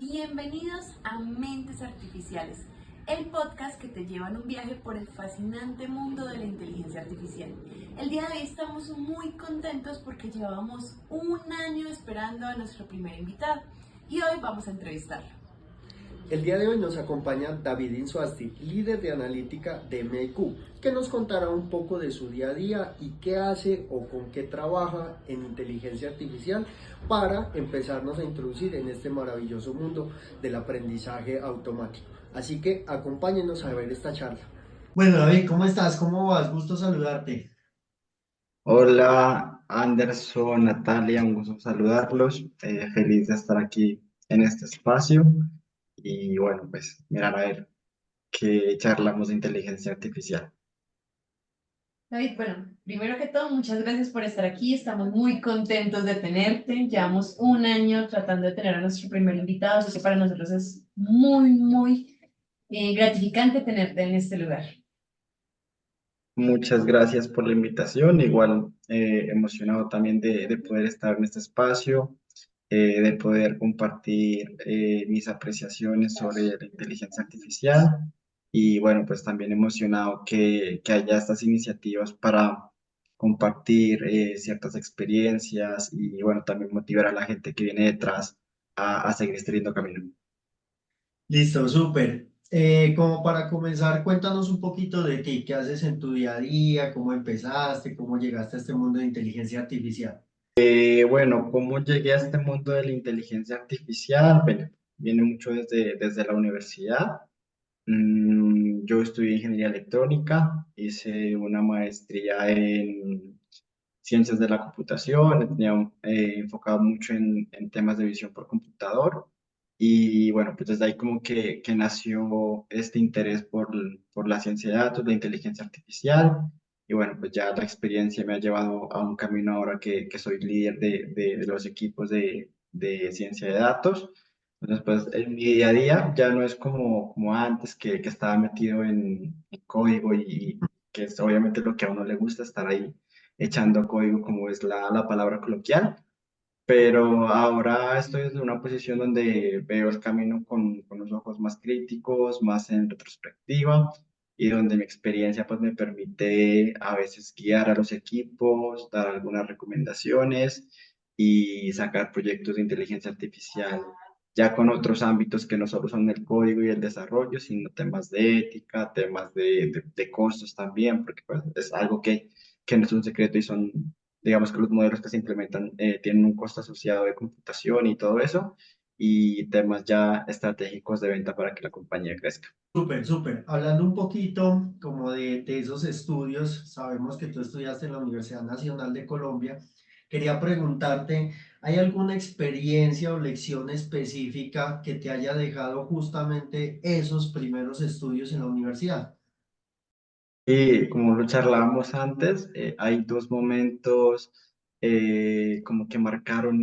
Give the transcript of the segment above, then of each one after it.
Bienvenidos a Mentes Artificiales, el podcast que te lleva en un viaje por el fascinante mundo de la inteligencia artificial. El día de hoy estamos muy contentos porque llevábamos un año esperando a nuestro primer invitado y hoy vamos a entrevistarlo. El día de hoy nos acompaña David Insuasti, líder de analítica de MEQ, que nos contará un poco de su día a día y qué hace o con qué trabaja en inteligencia artificial para empezarnos a introducir en este maravilloso mundo del aprendizaje automático. Así que acompáñenos a ver esta charla. Bueno, David, ¿cómo estás? ¿Cómo vas? Gusto saludarte. Hola Anderson, Natalia, un gusto saludarlos. Feliz de estar aquí en este espacio y bueno, pues mirar a ver qué charlamos de inteligencia artificial. David, bueno, primero que todo, muchas gracias por estar aquí. Estamos muy contentos de tenerte. Llevamos un año tratando de tener a nuestro primer invitado, así que para nosotros es muy gratificante tenerte en este lugar. Muchas gracias por la invitación, igual emocionado también de poder estar en este espacio, de poder compartir mis apreciaciones sobre la inteligencia artificial y bueno, pues también emocionado que haya estas iniciativas para compartir ciertas experiencias y bueno, también motivar a la gente que viene detrás a seguir este lindo camino. Listo, súper. Como para comenzar, cuéntanos un poquito de ti, qué haces en tu día a día, cómo empezaste, cómo llegaste a este mundo de inteligencia artificial. Bueno, ¿cómo llegué a este mundo de la inteligencia artificial? Bueno, viene mucho desde la universidad. Yo estudié ingeniería electrónica, hice una maestría en ciencias de la computación, tenía enfocado mucho en temas de visión por computador y bueno, pues desde ahí como que nació este interés por la ciencia de datos, la inteligencia artificial y bueno, pues ya la experiencia me ha llevado a un camino ahora que soy líder de los equipos de ciencia de datos. Entonces, pues en mi día a día ya no es como antes que estaba metido en código y que es obviamente lo que a uno le gusta estar ahí echando código, como es la palabra coloquial, pero ahora estoy desde una posición donde veo el camino con los ojos más críticos, más en retrospectiva, y donde mi experiencia pues me permite a veces guiar a los equipos, dar algunas recomendaciones y sacar proyectos de inteligencia artificial ya con otros ámbitos que no solo son el código y el desarrollo, sino temas de ética, temas de costos también, porque pues, es algo que no es un secreto y son, digamos que los modelos que se implementan tienen un costo asociado de computación y todo eso, y temas ya estratégicos de venta para que la compañía crezca. Súper, súper. Hablando un poquito como de esos estudios, sabemos que tú estudiaste en la Universidad Nacional de Colombia. Quería preguntarte, ¿hay alguna experiencia o lección específica que te haya dejado justamente esos primeros estudios en la universidad? Y como lo charlábamos antes, hay dos momentos como que marcaron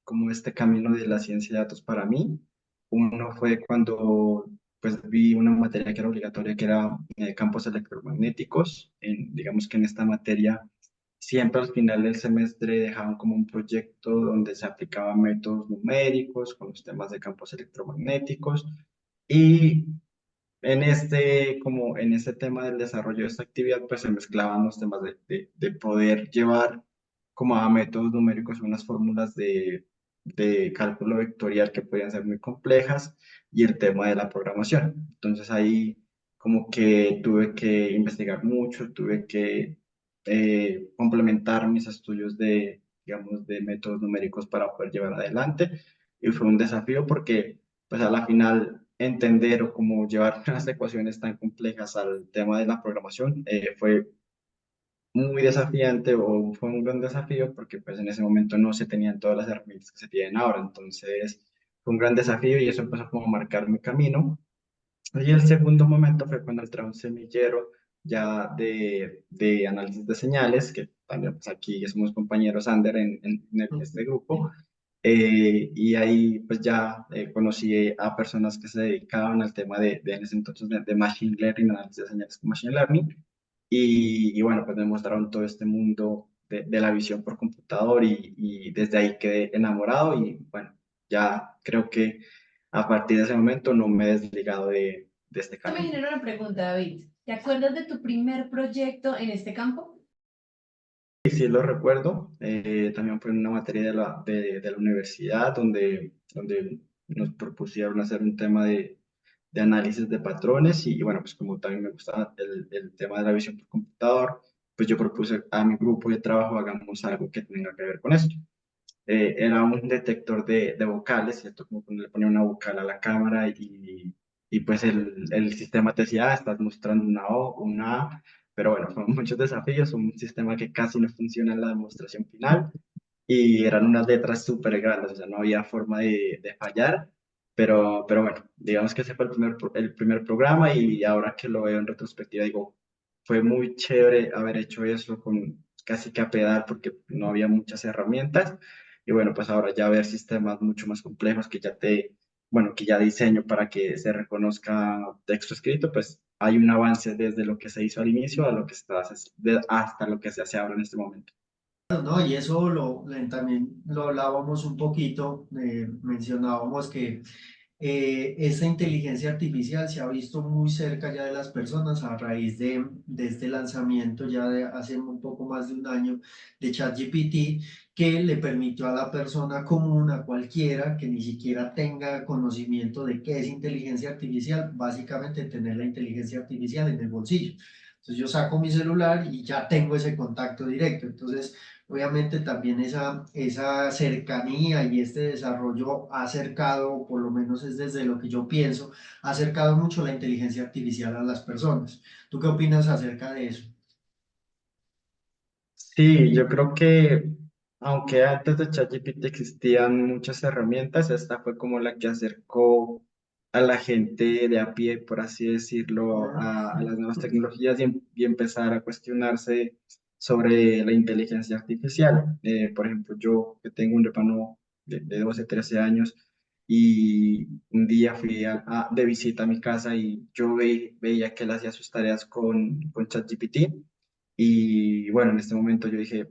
como este camino de la ciencia de datos para mí. Uno fue cuando pues vi una materia que era obligatoria, que era campos electromagnéticos. Digamos que en esta materia siempre al final del semestre dejaban como un proyecto donde se aplicaban métodos numéricos con los temas de campos electromagnéticos. Y como en este tema del desarrollo de esta actividad, pues se mezclaban los temas de poder llevar como a métodos numéricos unas fórmulas de cálculo vectorial que podían ser muy complejas y el tema de la programación. Entonces ahí como que tuve que investigar mucho, tuve que complementar mis estudios digamos, de métodos numéricos para poder llevar adelante y fue un desafío porque pues a la final entender o cómo llevar unas ecuaciones tan complejas al tema de la programación fue muy desafiante o fue un gran desafío porque pues en ese momento no se tenían todas las herramientas que se tienen ahora. Entonces fue un gran desafío y eso empezó como a marcar mi camino. Y el segundo momento fue cuando entré a un semillero ya de análisis de señales, que también pues aquí somos compañeros Ander en este grupo. Y ahí pues ya conocí a personas que se dedicaban al tema en ese entonces de Machine Learning, análisis de señales con Machine Learning. Y bueno, pues me mostraron todo este mundo de la visión por computador y desde ahí quedé enamorado y bueno, ya creo que a partir de ese momento no me he desligado de este Esto me camino. genera una pregunta, David. ¿Te acuerdas de tu primer proyecto en este campo? Y sí lo recuerdo, también fue en una materia de la universidad donde nos propusieron hacer un tema de análisis de patrones y, bueno, pues como también me gustaba el tema de la visión por computador, pues yo propuse a mi grupo de trabajo hagamos algo que tenga que ver con esto. Era un detector de vocales, ¿cierto? Como cuando le ponía una vocal a la cámara y pues el sistema te decía, estás mostrando una O, una A, pero bueno, fueron muchos desafíos, un sistema que casi no funciona en la demostración final y eran unas letras súper grandes, o sea, no había forma de fallar, pero bueno, digamos que ese fue el primer programa y ahora que lo veo en retrospectiva digo, fue muy chévere haber hecho eso con casi que a pedal porque no había muchas herramientas y bueno, pues ahora ya ver sistemas mucho más complejos que bueno, que ya diseño para que se reconozca texto escrito, pues hay un avance desde lo que se hizo al inicio a lo que hasta lo que se hace ahora en este momento. ¿No? Y eso también lo hablábamos un poquito, mencionábamos que esta inteligencia artificial se ha visto muy cerca ya de las personas a raíz de este lanzamiento ya de hace un poco más de un año de ChatGPT, que le permitió a la persona común, a cualquiera que ni siquiera tenga conocimiento de qué es inteligencia artificial, básicamente tener la inteligencia artificial en el bolsillo. Entonces yo saco mi celular y ya tengo ese contacto directo. Entonces, obviamente también esa cercanía y este desarrollo ha acercado, por lo menos es desde lo que yo pienso, ha acercado mucho la inteligencia artificial a las personas. ¿Tú qué opinas acerca de eso? Sí, yo creo que aunque antes de ChatGPT existían muchas herramientas, esta fue como la que acercó a la gente de a pie, por así decirlo, a las nuevas tecnologías y empezar a cuestionarse sobre la inteligencia artificial. Por ejemplo, yo que tengo un hermano de 12, 13 años y un día fui de visita a mi casa y yo veía que él hacía sus tareas con ChatGPT. Y bueno, en este momento yo dije,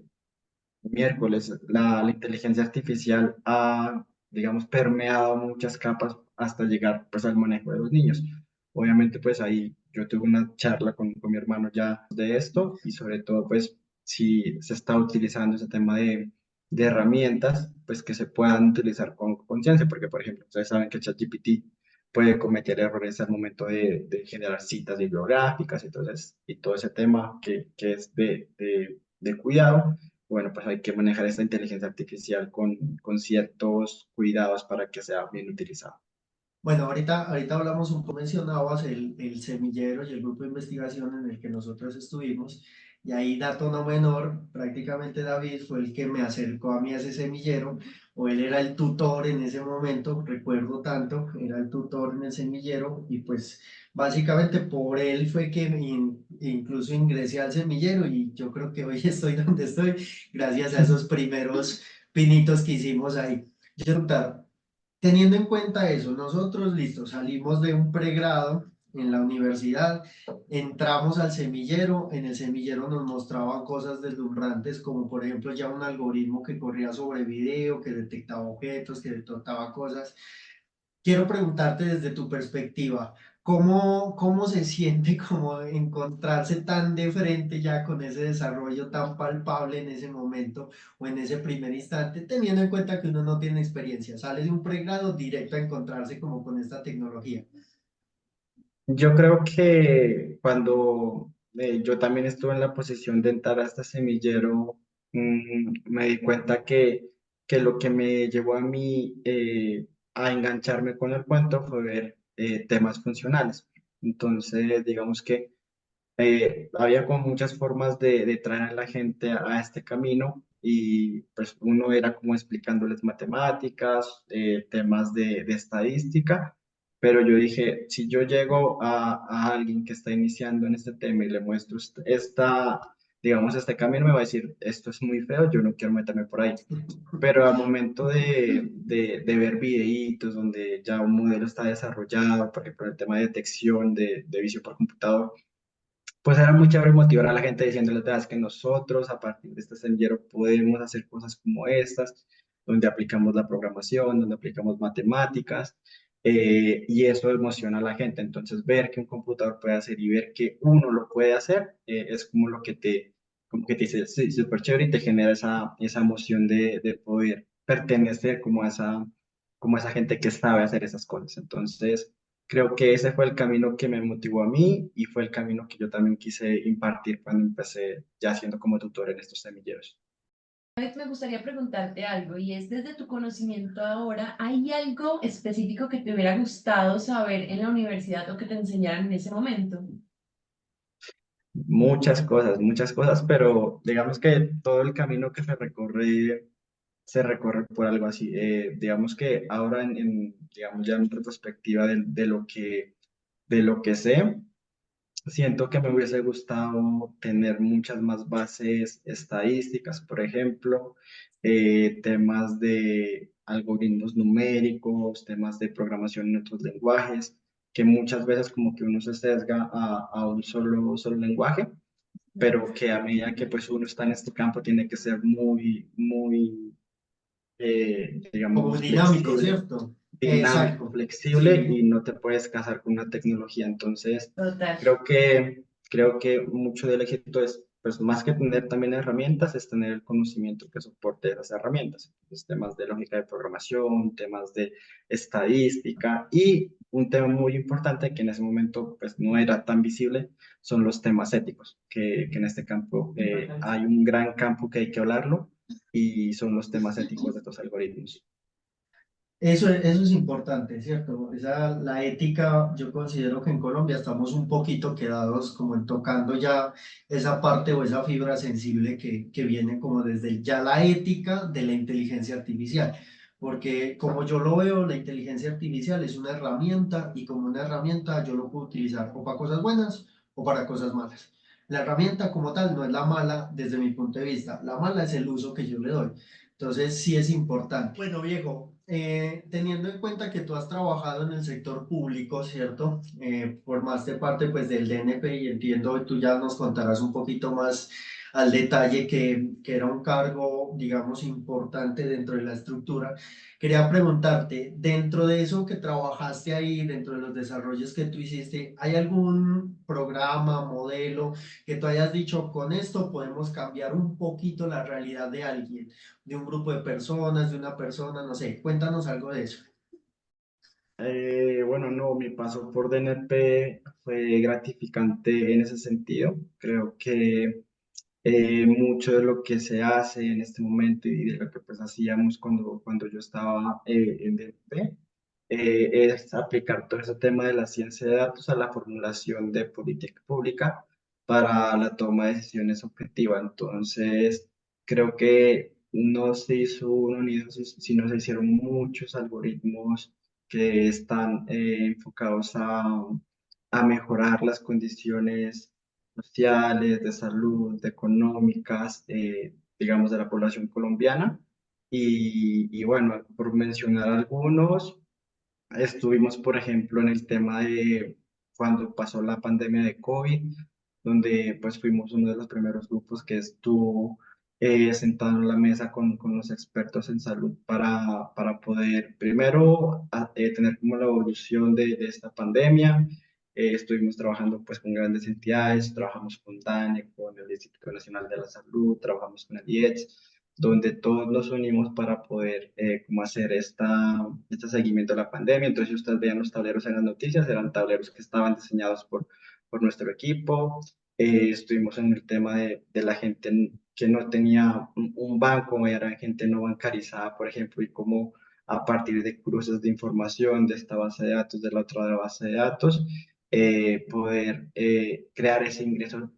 miércoles, la inteligencia artificial ha, digamos, permeado muchas capas hasta llegar pues al manejo de los niños. Obviamente pues ahí yo tuve una charla con mi hermano ya de esto y sobre todo pues si se está utilizando ese tema de herramientas pues que se puedan utilizar con conciencia, porque por ejemplo ustedes saben que ChatGPT puede cometer errores al momento de generar citas bibliográficas, entonces, y todo ese tema que es de cuidado. Bueno, pues hay que manejar esta inteligencia artificial con ciertos cuidados para que sea bien utilizada. Bueno, ahorita hablamos un poco, mencionabas el semillero y el grupo de investigación en el que nosotros estuvimos, y ahí dato no menor, prácticamente David fue el que me acercó a mí a ese semillero, o él era el tutor en ese momento, recuerdo tanto, era el tutor en el semillero, y pues básicamente por él fue que incluso ingresé al semillero, y yo creo que hoy estoy donde estoy, gracias a esos primeros pinitos que hicimos ahí. Yo, teniendo en cuenta eso, nosotros, listo, salimos de un pregrado en la universidad, entramos al semillero, en el semillero nos mostraban cosas deslumbrantes, como por ejemplo ya un algoritmo que corría sobre video, que detectaba objetos, que detectaba cosas. Quiero preguntarte desde tu perspectiva, ¿cómo se siente como encontrarse tan de frente ya con ese desarrollo tan palpable en ese momento o en ese primer instante, teniendo en cuenta que uno no tiene experiencia, sale de un pregrado directo a encontrarse como con esta tecnología? Yo creo que cuando yo también estuve en la posición de entrar a este semillero, me di cuenta que lo que me llevó a mí a engancharme con el cuento fue ver temas funcionales. Entonces, digamos que había como muchas formas de traer a la gente a este camino y pues uno era como explicándoles matemáticas, temas de estadística, pero yo dije, si yo llego a alguien que está iniciando en este tema y le muestro digamos, este camino, me va a decir, esto es muy feo, yo no quiero meterme por ahí. Pero al momento de ver videitos donde ya un modelo está desarrollado, por ejemplo, el tema de detección de vicio por computador, pues era muy chévere motivar a la gente diciéndoles, "Veas que nosotros a partir de este semillero podemos hacer cosas como estas, donde aplicamos la programación, donde aplicamos matemáticas. y eso emociona a la gente. Entonces, ver que un computador puede hacer y ver que uno lo puede hacer es como lo que como que te dice, sí, súper chévere y te genera esa emoción de poder pertenecer como a esa gente que sabe hacer esas cosas. Entonces, creo que ese fue el camino que me motivó a mí y fue el camino que yo también quise impartir cuando empecé ya siendo como tutor en estos semilleros. Me gustaría preguntarte algo y es desde tu conocimiento ahora, ¿hay algo específico que te hubiera gustado saber en la universidad o que te enseñaran en ese momento? Muchas cosas, pero digamos que todo el camino que se recorre por algo así. Digamos que ahora, digamos ya en retrospectiva de lo que sé, siento que me hubiese gustado tener muchas más bases estadísticas, por ejemplo, temas de algoritmos numéricos, temas de programación en otros lenguajes, que muchas veces como que uno se sesga a un solo lenguaje, pero que a medida que pues uno está en este campo tiene que ser muy, Como digamos, dinámico, flexible, ¿cierto? dinámico, Exacto. flexible Sí. y no te puedes casar con una tecnología. Entonces, Total. creo que mucho del éxito es, pues más que tener también herramientas, es tener el conocimiento que soporte esas herramientas. Entonces, temas de lógica de programación, temas de estadística y un tema muy importante que en ese momento pues no era tan visible son los temas éticos, que en este campo hay un gran campo que hay que hablarlo y son los temas éticos de estos algoritmos. Eso es importante, ¿cierto? La ética, yo considero que en Colombia estamos un poquito quedados como en tocando ya esa parte o esa fibra sensible que viene como desde ya la ética de la inteligencia artificial. Porque como yo lo veo, la inteligencia artificial es una herramienta y como una herramienta yo lo puedo utilizar o para cosas buenas o para cosas malas. La herramienta como tal no es la mala desde mi punto de vista, la mala es el uso que yo le doy. Entonces sí es importante. Bueno, viejo, teniendo en cuenta que tú has trabajado en el sector público, ¿cierto? Formaste parte pues del DNP y entiendo que tú ya nos contarás un poquito más al detalle que era un cargo, digamos, importante dentro de la estructura. Quería preguntarte, dentro de eso que trabajaste ahí, dentro de los desarrollos que tú hiciste, ¿hay algún programa, modelo que tú hayas dicho, con esto podemos cambiar un poquito la realidad de alguien? De un grupo de personas, de una persona, no sé, cuéntanos algo de eso. Bueno, no, mi paso por DNP fue gratificante en ese sentido. Creo que mucho de lo que se hace en este momento y de lo que pues hacíamos cuando yo estaba en DNP es aplicar todo ese tema de la ciencia de datos a la formulación de política pública para la toma de decisiones objetivas. Entonces, creo que no se hizo uno ni dos, sino se hicieron muchos algoritmos que están enfocados a mejorar las condiciones sociales, de salud, económicas, digamos, de la población colombiana. Y bueno, por mencionar algunos, estuvimos, por ejemplo, en el tema de cuando pasó la pandemia de COVID, donde pues fuimos uno de los primeros grupos que estuvo sentado en la mesa con los expertos en salud para poder primero tener como la evolución de esta pandemia. Estuvimos trabajando pues con grandes entidades, trabajamos con DANE, con el Instituto Nacional de la Salud, trabajamos con el IEX, donde todos nos unimos para poder como hacer este seguimiento de la pandemia. Entonces, si ustedes vean los tableros en las noticias, eran tableros que estaban diseñados por nuestro equipo. Estuvimos en el tema de la gente que no tenía un banco, era gente no bancarizada, por ejemplo, y cómo a partir de cruces de información de esta base de datos, de la otra base de datos, poder crear ese ingreso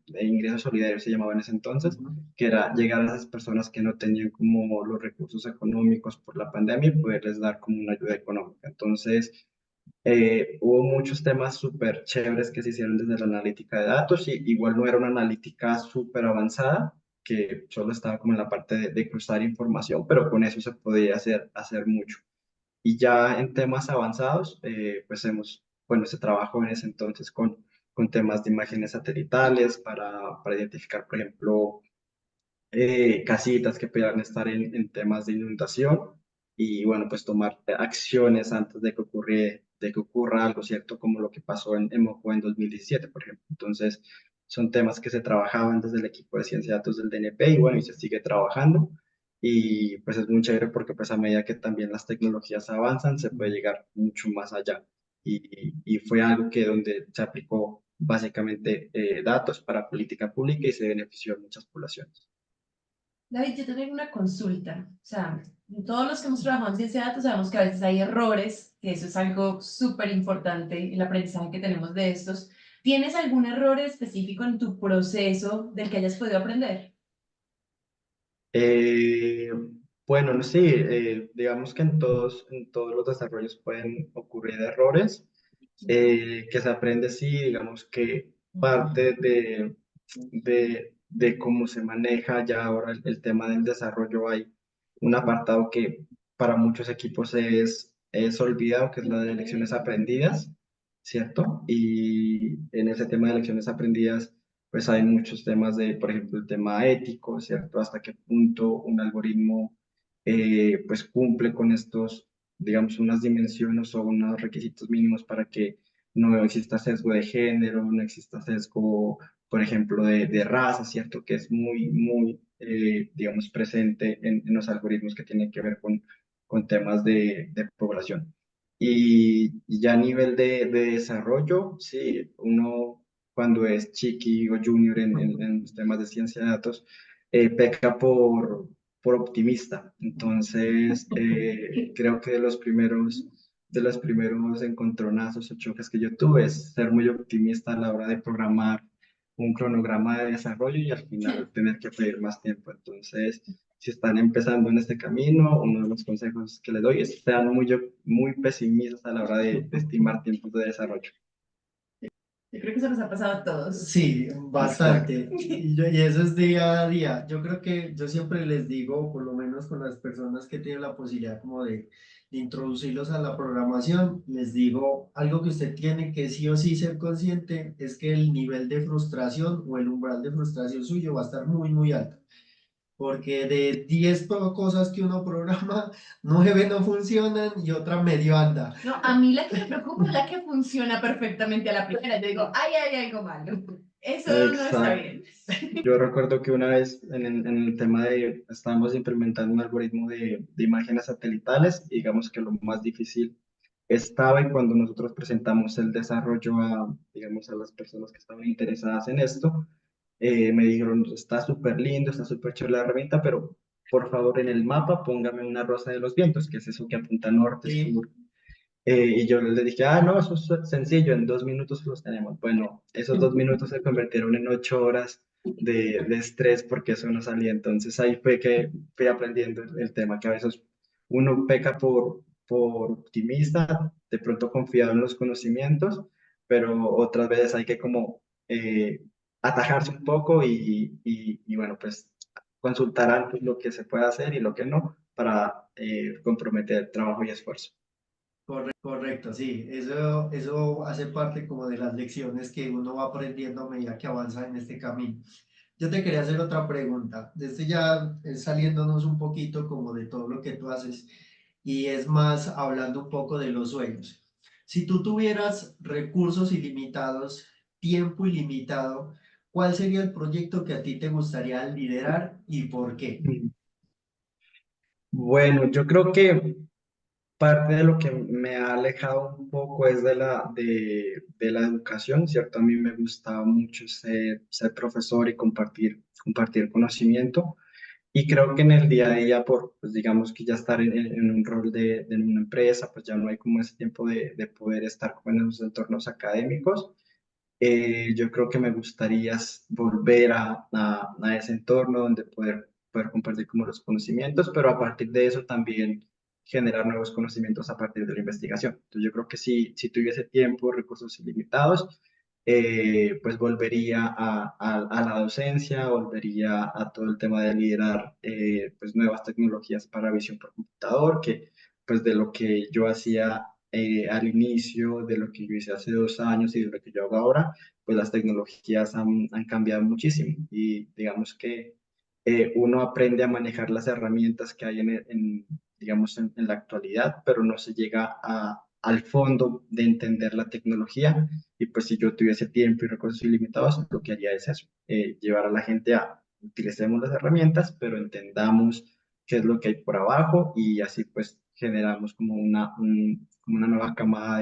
solidario, se llamaba en ese entonces, que era llegar a esas personas que no tenían como los recursos económicos por la pandemia y poderles dar como una ayuda económica. Entonces, hubo muchos temas súper chéveres que se hicieron desde la analítica de datos y igual no era una analítica súper avanzada, que solo estaba como en la parte de cruzar información, pero con eso se podía hacer mucho. Y ya en temas avanzados, pues bueno, se trabajó en ese entonces con temas de imágenes satelitales para identificar, por ejemplo, casitas que puedan estar en temas de inundación y bueno, pues tomar acciones antes de que de que ocurra algo, ¿cierto? Como lo que pasó en Mocó en 2017, por ejemplo. Entonces, son temas que se trabajaban desde el equipo de ciencia de datos del DNP y bueno, y se sigue trabajando. Y pues es muy chévere porque pues a medida que también las tecnologías avanzan, se puede llegar mucho más allá. Y fue algo que donde se aplicó básicamente datos para política pública y se benefició a muchas poblaciones. David, yo te tengo una consulta. O sea, todos los que hemos trabajado en ciencia de datos sabemos que a veces hay errores, que eso es algo súper importante, el aprendizaje que tenemos de estos. ¿Tienes algún error específico en tu proceso del que hayas podido aprender? Eh, bueno, no sé, digamos que en todos los desarrollos pueden ocurrir errores, que se aprende, sí, digamos que parte de cómo se maneja ya ahora el tema del desarrollo, hay un apartado que para muchos equipos es olvidado, que es la de lecciones aprendidas, ¿cierto? Y en ese tema de lecciones aprendidas pues hay muchos temas de, por ejemplo, el tema ético, ¿cierto? Hasta qué punto un algoritmo pues cumple con estos, digamos, unas dimensiones o unos requisitos mínimos para que no exista sesgo de género, no exista sesgo, por ejemplo, de raza, ¿cierto? Que es digamos, presente en los algoritmos que tienen que ver con temas de población. Y ya a nivel de desarrollo, sí, uno cuando es chiqui o junior en los temas de ciencia de datos, peca por optimista. Entonces, creo que de los primeros encontronazos o choques que yo tuve es ser muy optimista a la hora de programar un cronograma de desarrollo y al final tener que pedir más tiempo. Entonces, si están empezando en este camino, uno de los consejos que les doy es sean muy pesimistas a la hora de estimar tiempos de desarrollo. Yo creo que eso nos ha pasado a todos. Sí, Exacto. bastante. Y eso es día a día. Yo creo que yo siempre les digo, por lo menos con las personas que tienen la posibilidad como de introducirlos a la programación, les digo algo que usted tiene que sí o sí ser consciente, es que el nivel de frustración o el umbral de frustración suyo va a estar muy, muy alto. Porque de 10 cosas que uno programa, 9 no funcionan y otra medio anda. No, a mí la que me preocupa es la que funciona perfectamente a la primera. Yo digo, ay, hay algo malo. Eso no está Exacto. bien. Yo recuerdo que una vez en el tema estábamos implementando un algoritmo de imágenes satelitales, y digamos que lo más difícil estaba en cuando nosotros presentamos el desarrollo digamos, a las personas que estaban interesadas en esto, me dijeron, está súper lindo, está súper chévere la herramienta, pero por favor en el mapa póngame una rosa de los vientos, que es eso que apunta norte, Sí, sur. Y yo les dije, no, eso es sencillo, en 2 minutos los tenemos. Bueno, esos 2 minutos se convirtieron en 8 horas de estrés porque eso no salía. Entonces ahí fue que fui aprendiendo el tema, que a veces uno peca por optimista, de pronto confiado en los conocimientos, pero otras veces hay que como atajarse un poco y bueno, pues consultar antes lo que se puede hacer y lo que no para comprometer trabajo y esfuerzo. correcto, sí. Eso hace parte como de las lecciones que uno va aprendiendo a medida que avanza en este camino. Yo te quería hacer otra pregunta. Desde ya saliéndonos un poquito como de todo lo que tú haces y es más hablando un poco de los sueños. Si tú tuvieras recursos ilimitados, tiempo ilimitado, ¿cuál sería el proyecto que a ti te gustaría liderar y por qué? Bueno, yo creo que parte de lo que me ha alejado un poco es de la educación, ¿cierto? A mí me gustaba mucho ser profesor y compartir conocimiento. Y creo que en el día a día, pues digamos que ya estar en un rol de una empresa, pues ya no hay como ese tiempo de poder estar como en esos entornos académicos. Yo creo que me gustaría volver a ese entorno donde poder compartir como los conocimientos, pero a partir de eso también generar nuevos conocimientos a partir de la investigación. Entonces yo creo que si tuviese tiempo, recursos ilimitados, pues volvería a la docencia, volvería a todo el tema de liderar pues nuevas tecnologías para visión por computador, que pues de lo que yo hacía al inicio, de lo que yo hice hace 2 años y de lo que yo hago ahora, pues las tecnologías han cambiado muchísimo y digamos que uno aprende a manejar las herramientas que hay digamos, en la actualidad, pero no se llega al fondo de entender la tecnología. Y pues si yo tuviese tiempo y recursos ilimitados, lo que haría es eso, llevar a la gente a utilicemos las herramientas, pero entendamos qué es lo que hay por abajo y así pues generamos como como una nueva camada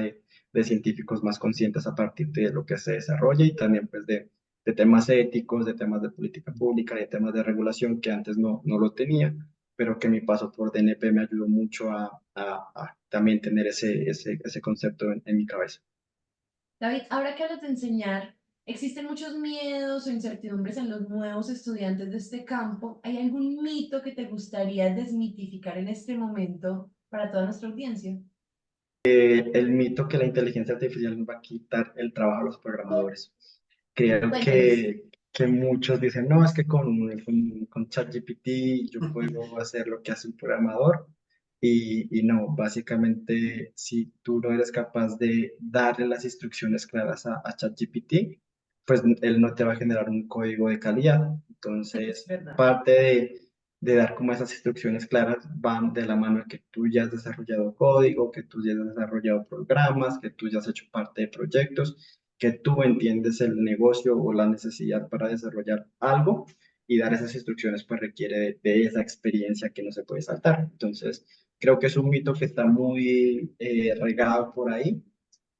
de científicos más conscientes a partir de lo que se desarrolla y también pues de temas éticos, de temas de política pública, de temas de regulación que antes no lo tenía, pero que mi paso por DNP me ayudó mucho a también tener ese concepto en mi cabeza. David, ahora que hablas de enseñar, existen muchos miedos o incertidumbres en los nuevos estudiantes de este campo. ¿Hay algún mito que te gustaría desmitificar en este momento para toda nuestra audiencia? El mito que la inteligencia artificial nos va a quitar el trabajo a los programadores. Creo Cuéntanos. que muchos dicen, no, es que con ChatGPT yo puedo hacer lo que hace un programador. Y no, básicamente, si tú no eres capaz de darle las instrucciones claras a ChatGPT, pues él no te va a generar un código de calidad. Es Entonces, verdad. parte de dar como esas instrucciones claras van de la mano de que tú ya has desarrollado código, que tú ya has desarrollado programas, que tú ya has hecho parte de proyectos, que tú entiendes el negocio o la necesidad para desarrollar algo y dar esas instrucciones pues requiere de esa experiencia que no se puede saltar. Entonces, creo que es un mito que está muy regado por ahí,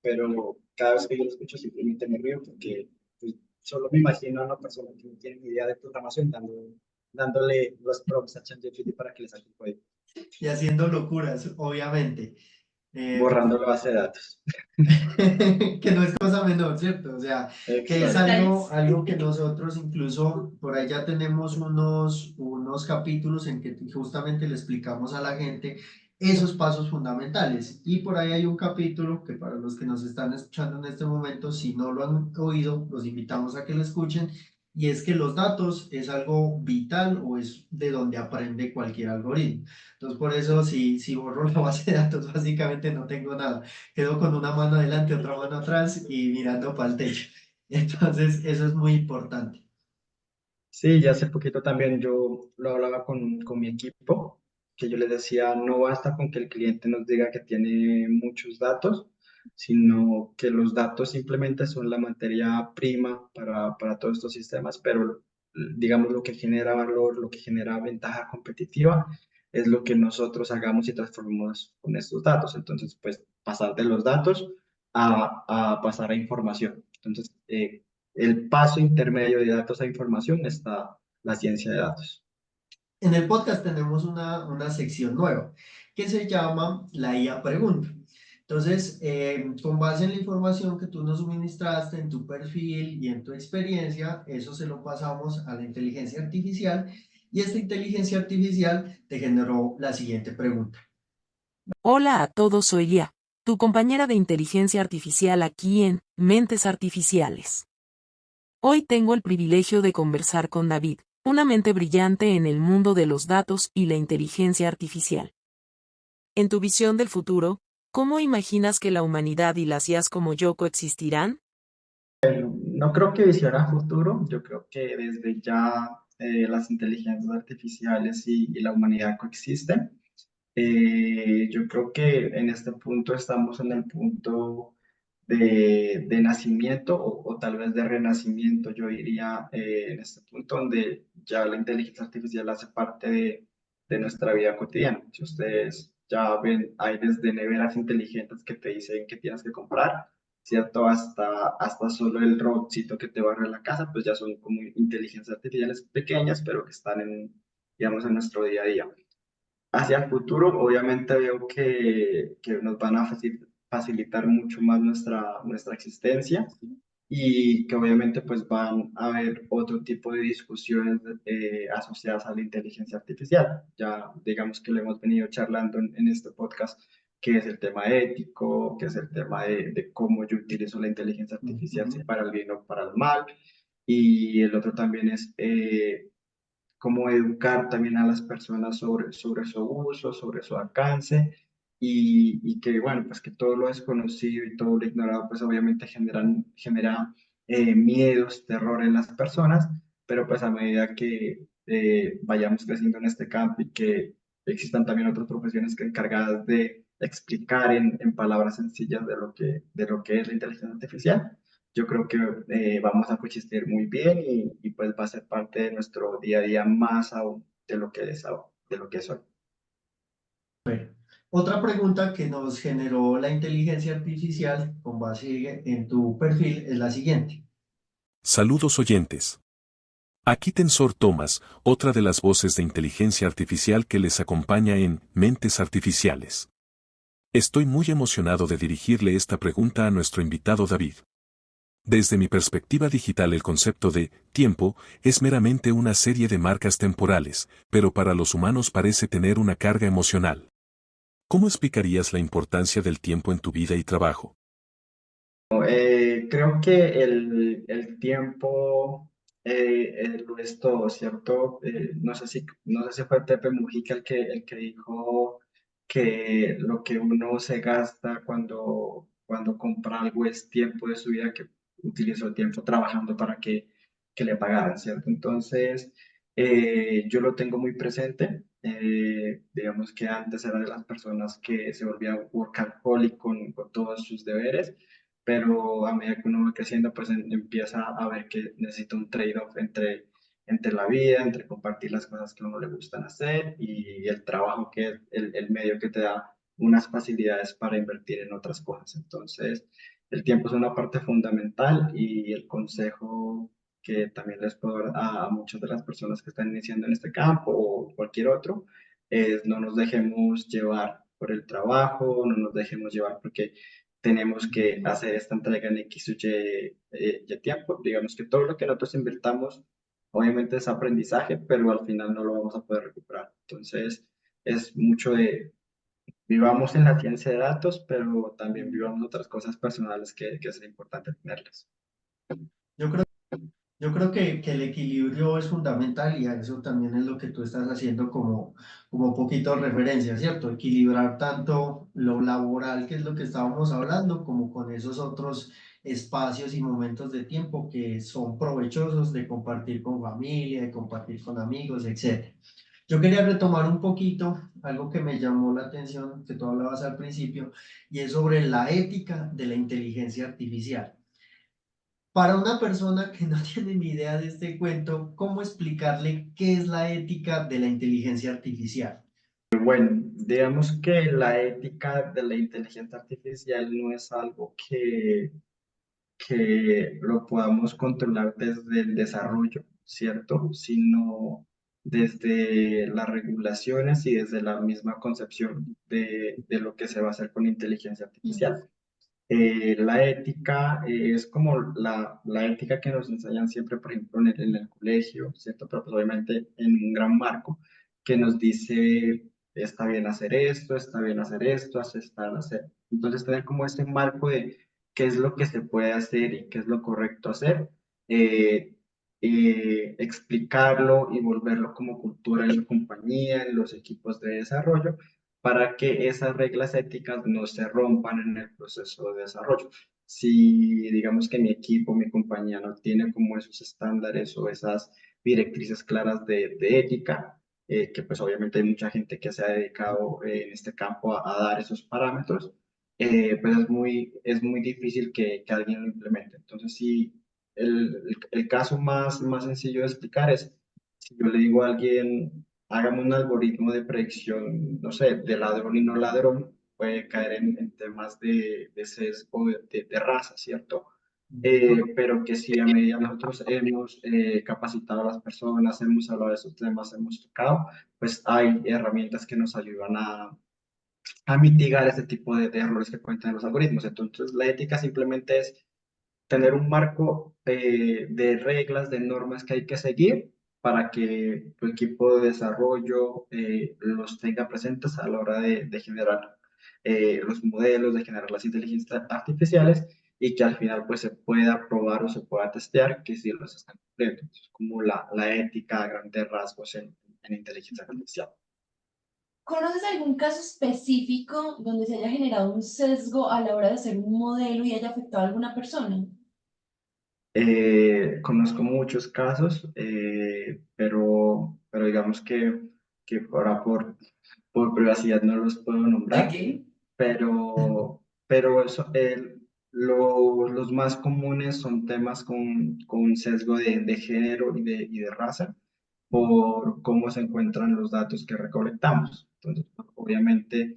pero cada vez que yo lo escucho simplemente me río porque pues, solo me imagino a una persona que no tiene ni idea de programación dándole los prompts a ChatGPT para que le saque el código, Y haciendo locuras, obviamente. borrando la base de datos. Que no es cosa menor, ¿cierto? O sea, que es Exacto. Total. algo que nosotros incluso por ahí ya tenemos unos capítulos en que justamente le explicamos a la gente esos pasos fundamentales. Y por ahí hay un capítulo que para los que nos están escuchando en este momento, si no lo han oído, los invitamos a que lo escuchen. Y es que los datos es algo vital o es de donde aprende cualquier algoritmo. Entonces, por eso, si borro la base de datos, básicamente no tengo nada, quedo con una mano adelante, otra mano atrás y mirando para el techo. Entonces, eso es muy importante. Sí, ya hace poquito también yo lo hablaba con mi equipo, que yo les decía, no basta con que el cliente nos diga que tiene muchos datos, sino que los datos simplemente son la materia prima para todos estos sistemas, pero digamos lo que genera valor, lo que genera ventaja competitiva, es lo que nosotros hagamos y transformemos con estos datos. Entonces, pues pasar de los datos a pasar a información. Entonces, el paso intermedio de datos a información está la ciencia de datos. En el podcast tenemos una sección nueva que se llama La IA Pregunta. Entonces, con base en la información que tú nos suministraste en tu perfil y en tu experiencia, eso se lo pasamos a la inteligencia artificial y esta inteligencia artificial te generó la siguiente pregunta. Hola a todos, soy Lia, tu compañera de inteligencia artificial aquí en Mentes Artificiales. Hoy tengo el privilegio de conversar con David, una mente brillante en el mundo de los datos y la inteligencia artificial. En tu visión del futuro, ¿cómo imaginas que la humanidad y las IAs como yo coexistirán? No creo que visiona futuro, yo creo que desde ya las inteligencias artificiales y la humanidad coexisten. Yo creo que en este punto estamos en el punto de nacimiento o tal vez de renacimiento, yo diría, en este punto donde ya la inteligencia artificial hace parte de nuestra vida cotidiana. Si ustedes ya ven, hay desde neveras inteligentes que te dicen que tienes que comprar, ¿cierto? Hasta solo el robotcito que te barre la casa, pues ya son como inteligencias artificiales pequeñas, pero que están digamos, en nuestro día a día. Hacia el futuro, obviamente veo que nos van a facilitar mucho más nuestra existencia y que obviamente pues van a haber otro tipo de discusiones asociadas a la inteligencia artificial. Ya digamos que lo hemos venido charlando en este podcast, que es el tema ético, que es el tema de cómo yo utilizo la inteligencia artificial, si Ujú. para el bien o para el mal. Y el otro también es cómo educar también a las personas sobre su uso, sobre su alcance y que, bueno, pues que todo lo desconocido y todo lo ignorado, pues obviamente genera miedos, terror en las personas, pero pues a medida que vayamos creciendo en este campo y que existan también otras profesiones que encargadas explicar en palabras sencillas de lo que es la inteligencia artificial, yo creo que vamos a coexistir muy bien y pues va a ser parte de nuestro día a día más aún de lo que es, de lo que es hoy. Otra pregunta que nos generó la inteligencia artificial con base en tu perfil es la siguiente. Saludos oyentes. Aquí Tensor Thomas, otra de las voces de inteligencia artificial que les acompaña en Mentes Artificiales. Estoy muy emocionado de dirigirle esta pregunta a nuestro invitado David. Desde mi perspectiva digital, el concepto de tiempo es meramente una serie de marcas temporales, pero para los humanos parece tener una carga emocional. ¿Cómo explicarías la importancia del tiempo en tu vida y trabajo? Creo que el tiempo lo es todo, ¿cierto? No sé si fue Pepe Mujica el que dijo que lo que uno se gasta cuando compra algo es tiempo de su vida que utilizó tiempo trabajando para que le pagaran, ¿cierto? Entonces, yo lo tengo muy presente. Digamos que antes era de las personas que se volvía workaholic con todos sus deberes, pero a medida que uno va creciendo, pues empieza a ver que necesita un trade-off entre la vida, entre compartir las cosas que a uno le gustan hacer y el trabajo que es el medio que te da unas facilidades para invertir en otras cosas. Entonces, el tiempo es una parte fundamental y el consejo que también les puedo dar a muchas de las personas que están iniciando en este campo o cualquier otro, es no nos dejemos llevar por el trabajo, no nos dejemos llevar porque tenemos que hacer esta entrega en X o Y tiempo. Digamos que todo lo que nosotros invirtamos, obviamente es aprendizaje, pero al final no lo vamos a poder recuperar. Entonces, es mucho de vivamos en la ciencia de datos, pero también vivamos otras cosas personales que es importante tenerlas. Yo creo Yo creo que el equilibrio es fundamental y a eso también es lo que tú estás haciendo como poquito referencia, ¿cierto? Equilibrar tanto lo laboral, que es lo que estábamos hablando, como con esos otros espacios y momentos de tiempo que son provechosos de compartir con familia, de compartir con amigos, etc. Yo quería retomar un poquito algo que me llamó la atención, que tú hablabas al principio, y es sobre la ética de la inteligencia artificial. Para una persona que no tiene ni idea de este cuento, ¿cómo explicarle qué es la ética de la inteligencia artificial? Bueno, digamos que la ética de la inteligencia artificial no es algo que lo podamos controlar desde el desarrollo, ¿cierto? Sino desde las regulaciones y desde la misma concepción de lo que se va a hacer con inteligencia artificial. La ética es como la ética que nos enseñan siempre, por ejemplo, en el colegio, ¿cierto? Pero pues, obviamente en un gran marco que nos dice, está bien hacer esto, está bien hacer esto, está bien hacer. Entonces, tener como este marco de qué es lo que se puede hacer y qué es lo correcto hacer, eh, explicarlo y volverlo como cultura en la compañía, en los equipos de desarrollo para que esas reglas éticas no se rompan en el proceso de desarrollo. Si digamos que mi equipo, mi compañía no tiene como esos estándares o esas directrices claras de ética, que pues obviamente hay mucha gente que se ha dedicado en este campo a dar esos parámetros, pues es muy difícil que alguien lo implemente. Entonces, sí, el caso más sencillo de explicar es, si yo le digo a alguien, hágame un algoritmo de predicción, no sé, de ladrón y no ladrón, puede caer en temas de sesgo de raza, ¿cierto? Pero que si a medida nosotros hemos capacitado a las personas, hemos hablado de esos temas, hemos tocado, pues hay herramientas que nos ayudan a mitigar ese tipo de errores que pueden tener los algoritmos. Entonces, la ética simplemente es tener un marco de reglas, de normas que hay que seguir para que tu equipo de desarrollo los tenga presentes a la hora de generar los modelos, de generar las inteligencias artificiales y que al final pues se pueda probar o se pueda testear que sí los están cumpliendo. Es como la ética a grandes rasgos en inteligencia artificial. ¿Conoces algún caso específico donde se haya generado un sesgo a la hora de hacer un modelo y haya afectado a alguna persona? Conozco muchos casos, pero digamos que ahora por privacidad no los puedo nombrar, Ok. pero los más comunes son temas con un sesgo de género y de raza por cómo se encuentran los datos que recolectamos. Entonces, pues, obviamente,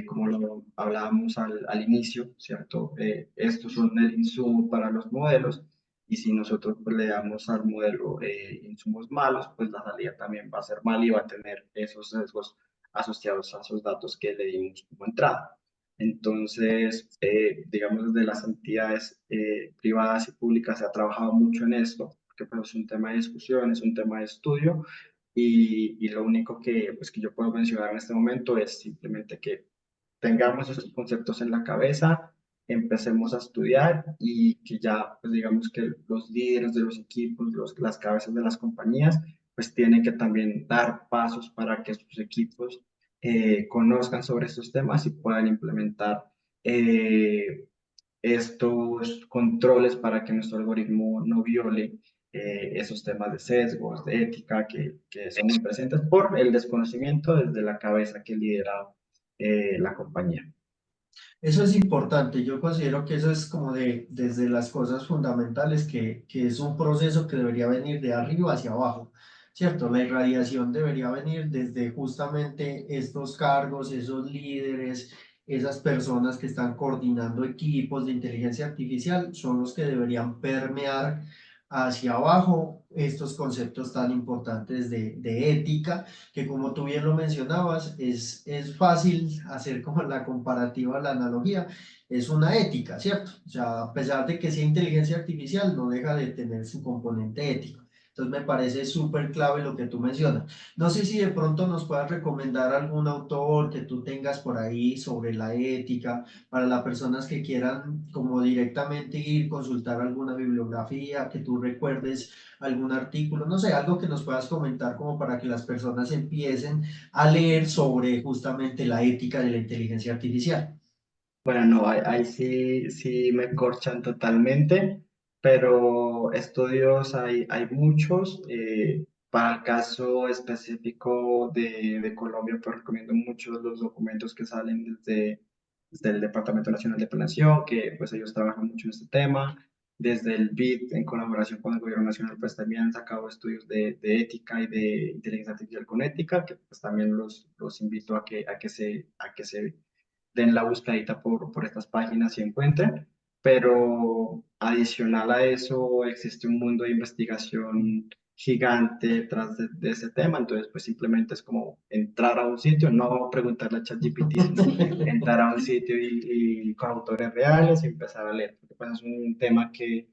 como lo hablábamos al inicio, ¿cierto? Estos son el insumo para los modelos y si nosotros pues, le damos al modelo insumos malos, pues la salida también va a ser mala y va a tener esos sesgos asociados a esos datos que le dimos como entrada. Entonces, digamos, desde las entidades privadas y públicas se ha trabajado mucho en esto, porque pues, es un tema de discusión, es un tema de estudio, y lo único que yo puedo mencionar en este momento es simplemente que tengamos estos conceptos en la cabeza, empecemos a estudiar y que ya, pues digamos que los líderes de los equipos, las cabezas de las compañías, pues tienen que también dar pasos para que sus equipos conozcan sobre estos temas y puedan implementar eh, estos controles para que nuestro algoritmo no viole esos temas de sesgos, de ética que son muy presentes por el desconocimiento desde la cabeza que lidera la compañía. Eso es importante, yo considero que eso es como desde las cosas fundamentales, que es un proceso que debería venir de arriba hacia abajo, ¿cierto? La irradiación debería venir desde justamente estos cargos, esos líderes, esas personas que están coordinando equipos de inteligencia artificial, son los que deberían permear hacia abajo estos conceptos tan importantes de ética, que como tú bien lo mencionabas, es fácil hacer como la comparativa, la analogía, es una ética, ¿cierto? O sea, a pesar de que sea inteligencia artificial, no deja de tener su componente ético. Entonces me parece súper clave lo que tú mencionas. No sé si de pronto nos puedas recomendar algún autor que tú tengas por ahí sobre la ética, para las personas que quieran como directamente ir, consultar alguna bibliografía, que tú recuerdes algún artículo, no sé, algo que nos puedas comentar como para que las personas empiecen a leer sobre justamente la ética de la inteligencia artificial. Bueno, no, ahí sí me corchan totalmente, pero estudios hay muchos. Para el caso específico de Colombia, pues recomiendo mucho los documentos que salen desde el Departamento Nacional de Planeación, que pues ellos trabajan mucho en este tema. Desde el BID, en colaboración con el Gobierno Nacional, pues también han sacado estudios de ética y de inteligencia artificial con ética, que pues también los invito a que se den la buscadita por estas páginas y encuentren, pero adicional a eso existe un mundo de investigación gigante detrás de ese tema, entonces pues simplemente es como entrar a un sitio, no preguntarle a ChatGPT, sino entrar a un sitio y con autores reales y empezar a leer, porque pues es un tema que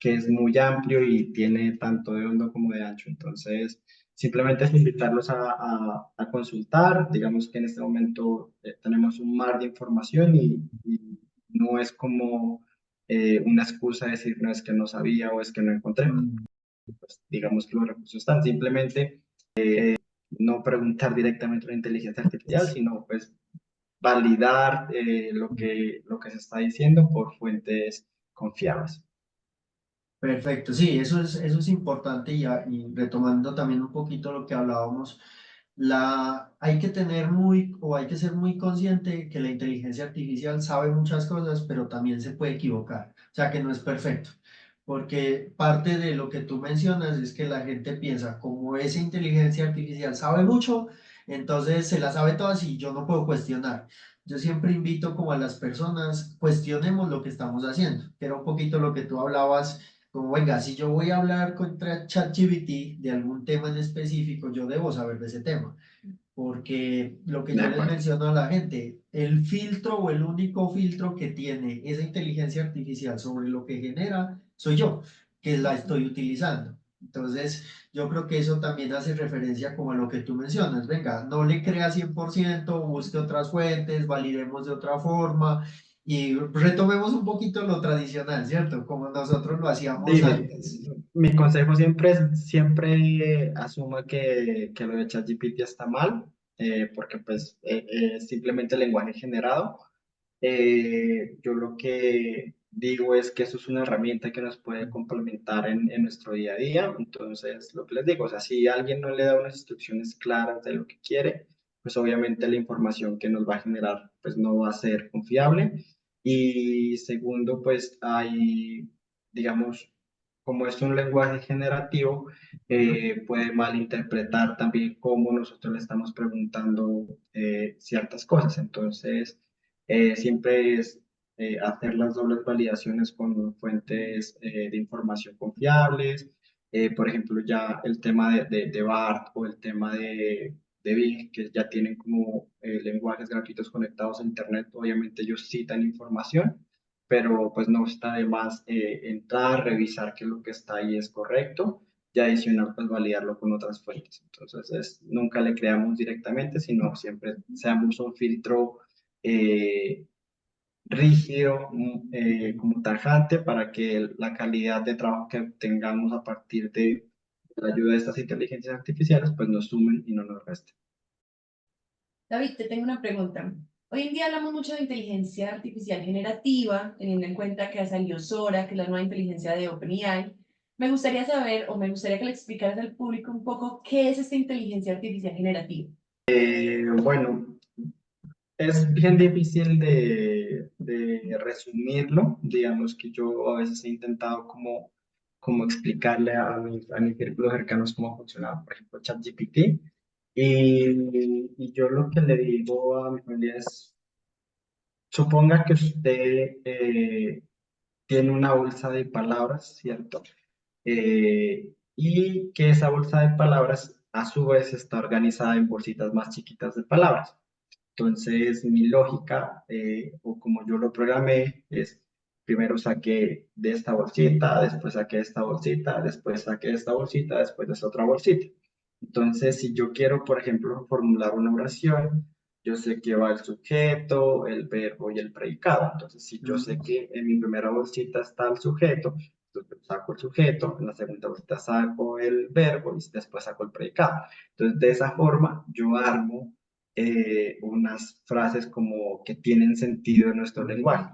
es muy amplio y tiene tanto de hondo como de ancho, entonces simplemente es invitarlos a consultar. Digamos que en este momento tenemos un mar de información y no es como una excusa decir no es que no sabía o es que no encontré. Pues, digamos que los recursos están. Simplemente no preguntar directamente a la inteligencia artificial, sino pues validar lo que se está diciendo por fuentes confiables. Perfecto, sí, eso es importante y retomando también un poquito lo que hablábamos, hay que tener o hay que ser muy consciente que la inteligencia artificial sabe muchas cosas, pero también se puede equivocar, o sea que no es perfecto, porque parte de lo que tú mencionas es que la gente piensa, como esa inteligencia artificial sabe mucho, entonces se la sabe todas y yo no puedo cuestionar. Yo siempre invito como a las personas, cuestionemos lo que estamos haciendo, que era un poquito lo que tú hablabas como, venga, si yo voy a hablar contra ChatGPT de algún tema en específico, yo debo saber de ese tema, porque lo que De yo les acuerdo. menciono a la gente, el filtro o el único filtro que tiene esa inteligencia artificial sobre lo que genera, soy yo, que la estoy utilizando. Entonces, yo creo que eso también hace referencia como a lo que tú mencionas. Venga, no le crea 100%, busque otras fuentes, validemos de otra forma y retomemos un poquito lo tradicional, ¿cierto? Como nosotros lo hacíamos Sí, antes. mi consejo siempre es, siempre asuma que lo de ChatGPT está mal, porque pues es simplemente lenguaje generado. Yo lo que digo es que eso es una herramienta que nos puede complementar en nuestro día a día. Entonces, lo que les digo, o sea, si alguien no le da unas instrucciones claras de lo que quiere, pues obviamente la información que nos va a generar pues no va a ser confiable. Y segundo, pues hay, digamos, como es un lenguaje generativo, puede malinterpretar también cómo nosotros le estamos preguntando ciertas cosas. Entonces, siempre es hacer las dobles validaciones con fuentes de información confiables. Por ejemplo, ya el tema de BART o el tema de Bing, que ya tienen como lenguajes gratuitos conectados a Internet, obviamente ellos citan información, pero pues no está de más entrar, revisar que lo que está ahí es correcto y adicional pues validarlo con otras fuentes. Entonces nunca le creamos directamente, sino siempre seamos un filtro eh, rígido, como tajante para que la calidad de trabajo que tengamos a partir de la ayuda de estas inteligencias artificiales pues nos sumen y no nos resten. David, te tengo una pregunta. Hoy en día hablamos mucho de inteligencia artificial generativa, teniendo en cuenta que ha salido Sora, que es la nueva inteligencia de OpenAI. Me gustaría saber, o me gustaría que le explicaras al público un poco qué es esta inteligencia artificial generativa. Bueno, es bien difícil de resumirlo. Digamos que yo a veces he intentado como explicarle a mis círculos cercanos cómo funciona, por ejemplo, ChatGPT. Y yo lo que le digo a mi familia es, suponga que usted tiene una bolsa de palabras, ¿cierto? Y que esa bolsa de palabras a su vez está organizada en bolsitas más chiquitas de palabras. Entonces, mi lógica, o como yo lo programé, es primero saqué de esta bolsita, después saqué esta bolsita, después saqué esta bolsita, después de esta otra bolsita. Entonces, si yo quiero, por ejemplo, formular una oración, yo sé que va el sujeto, el verbo y el predicado. Entonces, si yo sé que en mi primera bolsita está el sujeto, entonces saco el sujeto, en la segunda bolsita saco el verbo y después saco el predicado. Entonces, de esa forma, yo armo unas frases como que tienen sentido en nuestro lenguaje.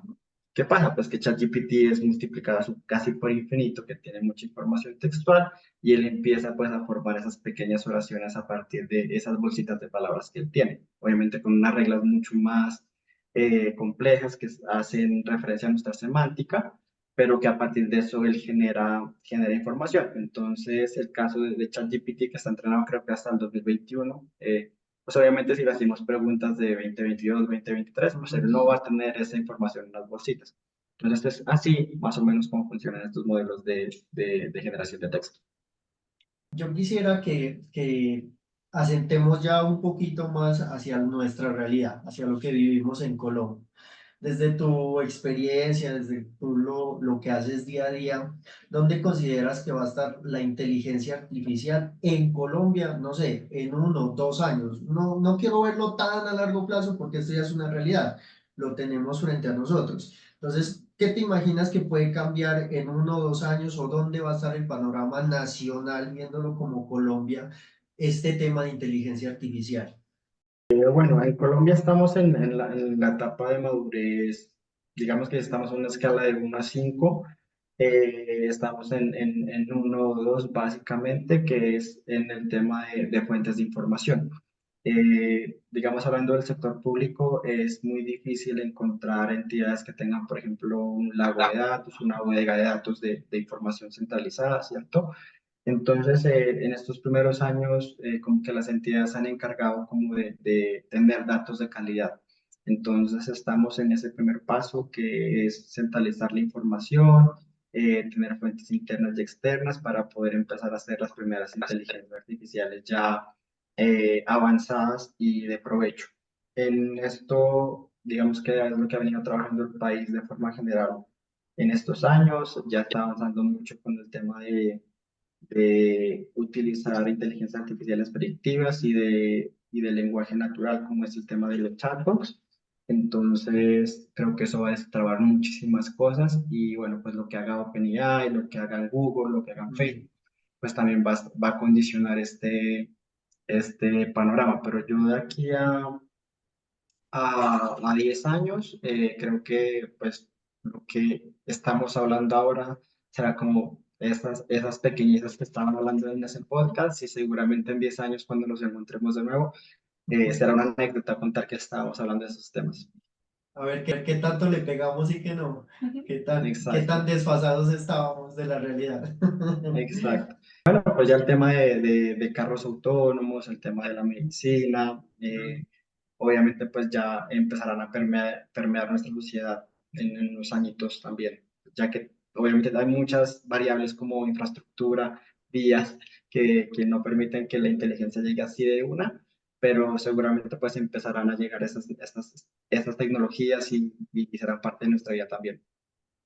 ¿Qué pasa? Pues que ChatGPT es multiplicado casi por infinito, que tiene mucha información textual y él empieza pues a formar esas pequeñas oraciones a partir de esas bolsitas de palabras que él tiene. Obviamente con unas reglas mucho más complejas que hacen referencia a nuestra semántica, pero que a partir de eso él genera información. Entonces el caso de ChatGPT que está entrenado creo que hasta el 2021, pues obviamente si le hacemos preguntas de 2022, 2023, pues él no va a tener esa información en las bolsitas. Entonces es así más o menos cómo funcionan estos modelos de generación de texto. Yo quisiera que asentemos ya un poquito más hacia nuestra realidad, hacia lo que vivimos en Colombia. Desde tu experiencia, desde tú lo que haces día a día, ¿dónde consideras que va a estar la inteligencia artificial en Colombia? No sé, en 1 o 2 años. No, no quiero verlo tan a largo plazo porque esto ya es una realidad. Lo tenemos frente a nosotros. Entonces, ¿qué te imaginas que puede cambiar en 1 o 2 años o dónde va a estar el panorama nacional, viéndolo como Colombia, este tema de inteligencia artificial? Bueno, en Colombia estamos en la etapa de madurez, digamos que estamos en una escala de 1 a 5. Estamos en 1 o 2 básicamente, que es en el tema de fuentes de información. Digamos, hablando del sector público, es muy difícil encontrar entidades que tengan, por ejemplo, un lago de datos, una bodega de datos de información centralizada, ¿cierto? Entonces, en estos primeros años, como que las entidades han encargado como de tener datos de calidad. Entonces, estamos en ese primer paso que es centralizar la información, tener fuentes internas y externas para poder empezar a hacer las primeras inteligencias artificiales ya avanzadas y de provecho. En esto, digamos que es lo que ha venido trabajando el país de forma general en estos años. Ya está avanzando mucho con el tema de utilizar inteligencias artificiales predictivas y de lenguaje natural, como es el tema de los chatbots. Entonces, creo que eso va a destrabar muchísimas cosas y bueno, pues lo que haga OpenAI, lo que haga Google, lo que haga Facebook, pues también va a condicionar este panorama. Pero yo de aquí a 10 años, creo que pues lo que estamos hablando ahora será como esas pequeñezas que estaban hablando en ese podcast y seguramente en 10 años cuando nos encontremos de nuevo será una anécdota contar que estábamos hablando de esos temas. A ver qué tanto le pegamos y qué no, qué tan Exacto, desfasados estábamos de la realidad. exacto. Bueno, pues ya el tema de carros autónomos, el tema de la medicina, obviamente pues ya empezarán a permear nuestra sociedad en unos añitos también, ya que obviamente hay muchas variables como infraestructura, vías, que no permiten que la inteligencia llegue así de una, pero seguramente pues empezarán a llegar estas tecnologías y serán parte de nuestra vida también,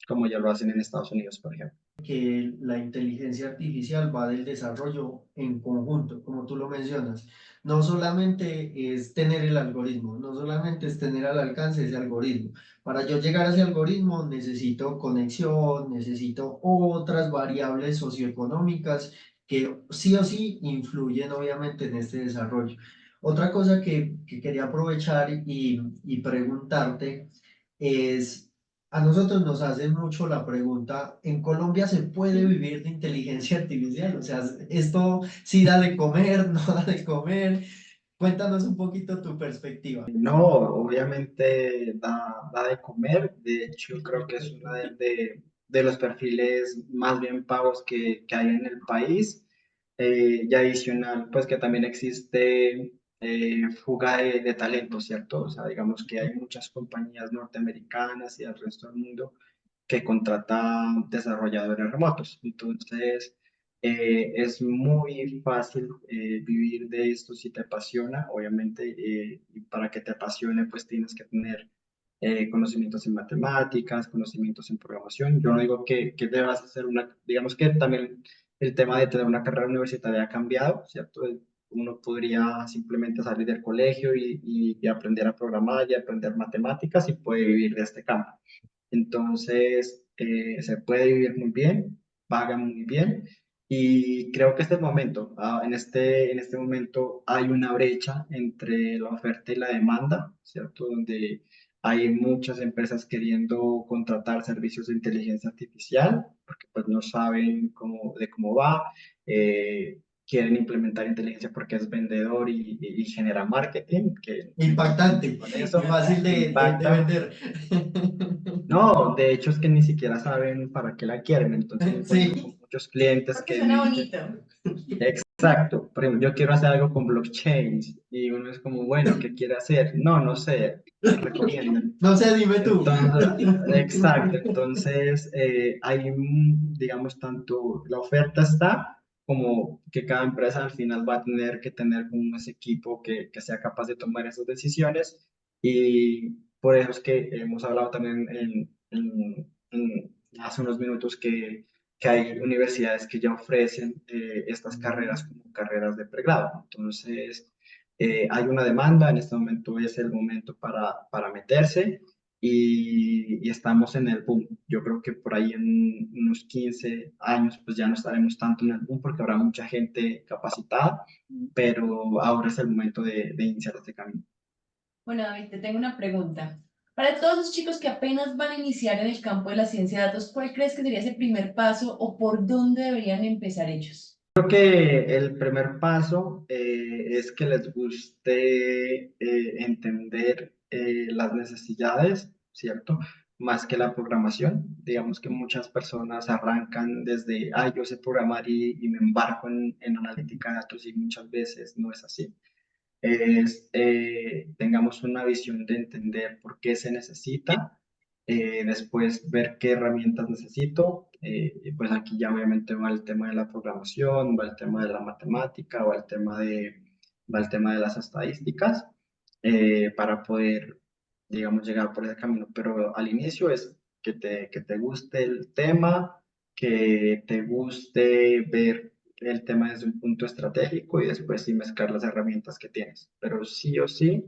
como ya lo hacen en Estados Unidos, por ejemplo. Que la inteligencia artificial va del desarrollo en conjunto, como tú lo mencionas. No solamente es tener el algoritmo, no solamente es tener al alcance ese algoritmo. Para yo llegar a ese algoritmo necesito conexión, necesito otras variables socioeconómicas que sí o sí influyen obviamente en este desarrollo. Otra cosa que quería aprovechar y preguntarte es a nosotros nos hacen mucho la pregunta, ¿en Colombia se puede vivir de inteligencia artificial? O sea, esto sí da de comer, no da de comer. Cuéntanos un poquito tu perspectiva. No, obviamente da de comer, de hecho creo que es uno de los perfiles más bien pagos que hay en el país. Y adicional, pues que también existe fuga de talento, ¿cierto? O sea, digamos que hay muchas compañías norteamericanas y del resto del mundo que contratan desarrolladores remotos. Entonces, es muy fácil vivir de esto si te apasiona. Obviamente, y para que te apasione, pues tienes que tener conocimientos en matemáticas, conocimientos en programación. Yo no digo que debas hacer una, digamos que también el tema de tener una carrera universitaria ha cambiado, ¿cierto? Uno podría simplemente salir del colegio y aprender a programar y aprender matemáticas y puede vivir de este campo. Entonces, se puede vivir muy bien, paga muy bien y creo que este es el momento. En este momento hay una brecha entre la oferta y la demanda, ¿cierto? Donde hay muchas empresas queriendo contratar servicios de inteligencia artificial porque pues no saben de cómo va. Quieren implementar inteligencia porque es vendedor y genera marketing, que Impactante con y eso fácil de impacta. vender. No, de hecho es que ni siquiera saben para qué la quieren, entonces me he podido con Sí, muchos clientes Porque que suena me dicen, bonito. exacto, por ejemplo, yo quiero hacer algo con blockchain y uno es como, bueno, ¿qué quiere hacer? No, no sé, recomienden. no sé, dime tú. Entonces, exacto, entonces hay, digamos, tanto la oferta está como que cada empresa al final va a tener que tener como ese equipo que sea capaz de tomar esas decisiones y por eso es que hemos hablado también hace unos minutos que hay universidades que ya ofrecen estas carreras como carreras de pregrado. Entonces, hay una demanda, en este momento es el momento para meterse y estamos en el boom. Yo creo que por ahí en unos 15 años pues ya no estaremos tanto en el boom porque habrá mucha gente capacitada, pero ahora es el momento de iniciar este camino. Bueno, David, te tengo una pregunta. Para todos los chicos que apenas van a iniciar en el campo de la ciencia de datos, ¿cuál crees que sería ese primer paso o por dónde deberían empezar ellos? Creo que el primer paso es que les guste entender las necesidades, ¿cierto? Más que la programación. Digamos que muchas personas arrancan desde, ay, yo sé programar y me embarco en analítica de datos y muchas veces no es así. Tengamos una visión de entender por qué se necesita, después ver qué herramientas necesito, y pues aquí ya obviamente va el tema de la programación, va el tema de la matemática, va el tema de las estadísticas, para poder, digamos, llegar por ese camino, pero al inicio es que te guste el tema, que te guste ver el tema desde un punto estratégico y después sí mezclar las herramientas que tienes. Pero sí o sí,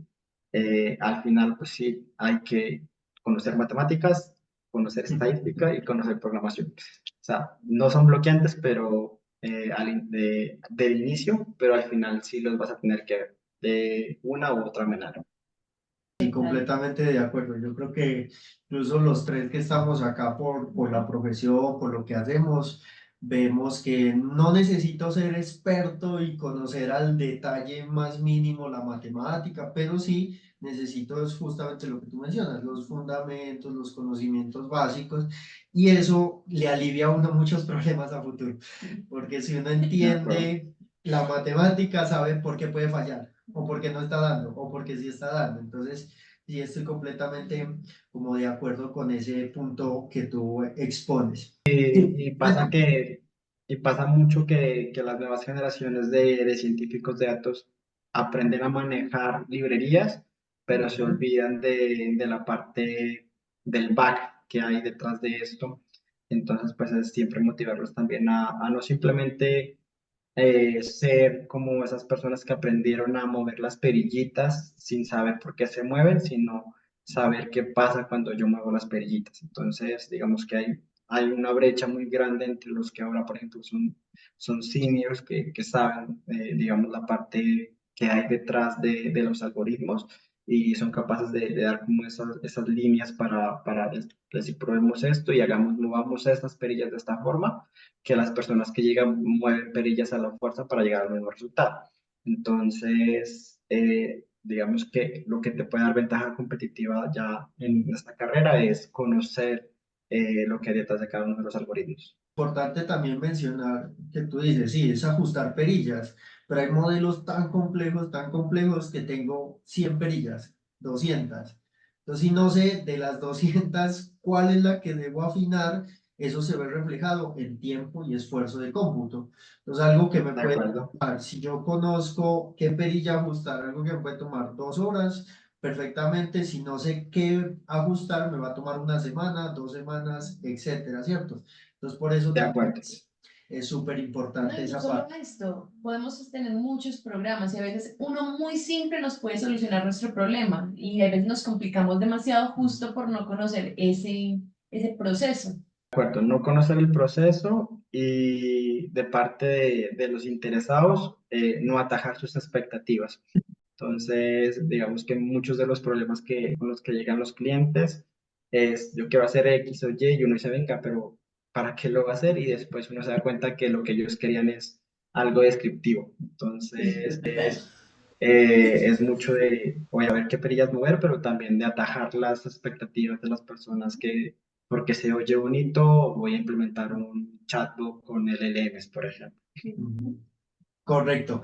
al final, pues sí, hay que conocer matemáticas, conocer estadística y conocer programación. O sea, no son bloqueantes, pero del inicio, pero al final sí los vas a tener que ver de una u otra manera. Y Total. completamente de acuerdo. Yo creo que incluso los tres que estamos acá por la profesión, por lo que hacemos, vemos que no necesito ser experto y conocer al detalle más mínimo la matemática, pero sí necesito es justamente lo que tú mencionas, los fundamentos, los conocimientos básicos, y eso le alivia a uno muchos problemas a futuro, porque si uno De acuerdo. entiende la matemática, sabe por qué puede fallar, o por qué no está dando, o por qué sí está dando. Entonces, sí estoy completamente como de acuerdo con ese punto que tú expones. Sí, Y pasa cuéntame. y pasa mucho que las nuevas generaciones de científicos de datos aprenden a manejar librerías, pero se olvidan de la parte del back que hay detrás de esto. Entonces, pues es siempre motivarlos también a no simplemente ser como esas personas que aprendieron a mover las perillitas sin saber por qué se mueven, sino saber qué pasa cuando yo muevo las perillitas. Entonces, digamos que hay una brecha muy grande entre los que ahora, por ejemplo, son seniors que saben, digamos, la parte que hay detrás de los algoritmos y son capaces de dar como esas líneas para decir, probemos esto y movamos estas perillas de esta forma que las personas que llegan mueven perillas a la fuerza para llegar al mismo resultado. Entonces, digamos que lo que te puede dar ventaja competitiva ya en esta carrera es conocer lo que hay detrás de cada uno de los algoritmos. Importante también mencionar que tú dices, sí, es ajustar perillas, pero hay modelos tan complejos que tengo 100 perillas, 200. Entonces, si no sé de las 200 cuál es la que debo afinar, eso se ve reflejado en tiempo y esfuerzo de cómputo. Entonces, algo que me ¿De puede acuerdo? tomar, si yo conozco qué perilla ajustar, algo que me puede tomar 2 horas, perfectamente, si no sé qué ajustar, me va a tomar una semana, 2 semanas, etcétera, ¿cierto? Entonces, por eso De también acuerdo. es súper No, importante y no esa solo parte. esto, podemos tener muchos programas y a veces uno muy simple nos puede solucionar nuestro problema y a veces nos complicamos demasiado justo por no conocer ese proceso. Acuerdo, no conocer el proceso y de parte de los interesados, no atajar sus expectativas. Entonces, digamos que muchos de los problemas con los que llegan los clientes es, yo quiero hacer X o Y uno dice, venga, pero ¿para qué lo va a hacer? Y después uno se da cuenta que lo que ellos querían es algo descriptivo. Entonces, es mucho de, voy a ver qué perillas mover, pero también de atajar las expectativas de las personas que, porque se oye bonito, voy a implementar un chatbot con LLMs, por ejemplo. Ujú. Correcto.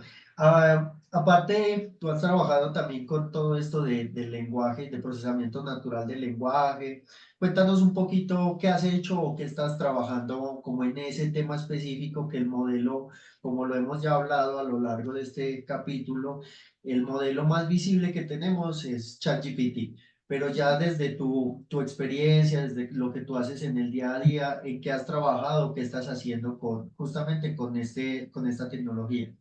Aparte, tú has trabajado también con todo esto del lenguaje, de procesamiento natural del lenguaje. Cuéntanos un poquito qué has hecho o qué estás trabajando como en ese tema específico que el modelo, como lo hemos ya hablado a lo largo de este capítulo, el modelo más visible que tenemos es ChatGPT. Pero ya desde tu experiencia, desde lo que tú haces en el día a día, ¿en qué has trabajado, qué estás haciendo justamente con esta tecnología?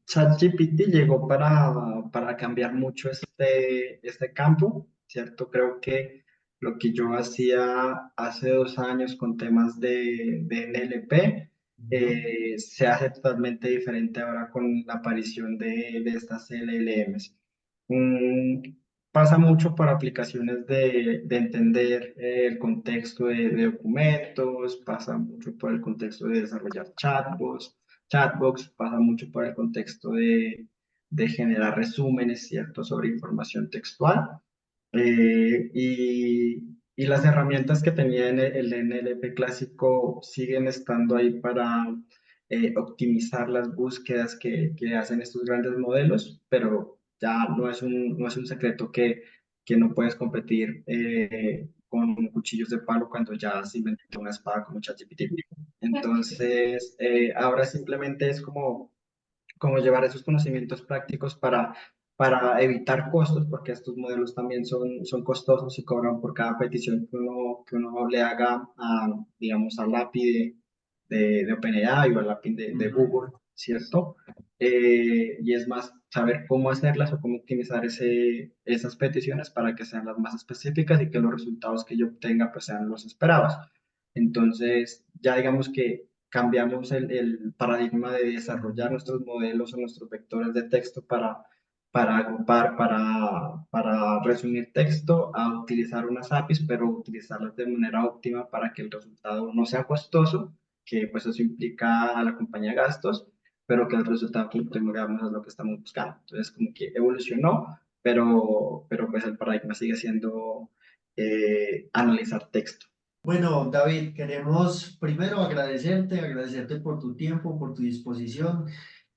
ChatGPT llegó para cambiar mucho este campo, ¿cierto? Creo que lo que yo hacía hace 2 años con temas de NLP se hace totalmente diferente ahora con la aparición de estas LLMs. Mm, Pasa mucho por aplicaciones de entender el contexto de documentos, pasa mucho por el contexto de desarrollar chatbots, pasa mucho por el contexto de generar resúmenes, ¿cierto?, sobre información textual. Y las herramientas que tenía en el NLP clásico siguen estando ahí para optimizar las búsquedas que hacen estos grandes modelos, pero ya no es un secreto que no puedes competir con cuchillos de palo cuando ya se inventó una espada como ChatGPT. Entonces, ahora simplemente es como llevar esos conocimientos prácticos para evitar costos, porque estos modelos también son costosos y cobran por cada petición que uno le haga digamos, al API de OpenAI o al API de Ujú. Google, ¿cierto? Y es más saber cómo hacerlas o cómo optimizar esas peticiones para que sean las más específicas y que los resultados que yo obtenga pues sean los esperados. Entonces, ya digamos que cambiamos el paradigma de desarrollar nuestros modelos o nuestros vectores de texto para agrupar, para resumir texto, a utilizar unas APIs, pero utilizarlas de manera óptima para que el resultado no sea costoso que pues eso implica a la compañía gastos, pero que el resultado que obtengamos es lo que estamos buscando. Entonces, como que evolucionó, pero pues el paradigma sigue siendo analizar texto. Bueno, David, queremos primero agradecerte por tu tiempo, por tu disposición.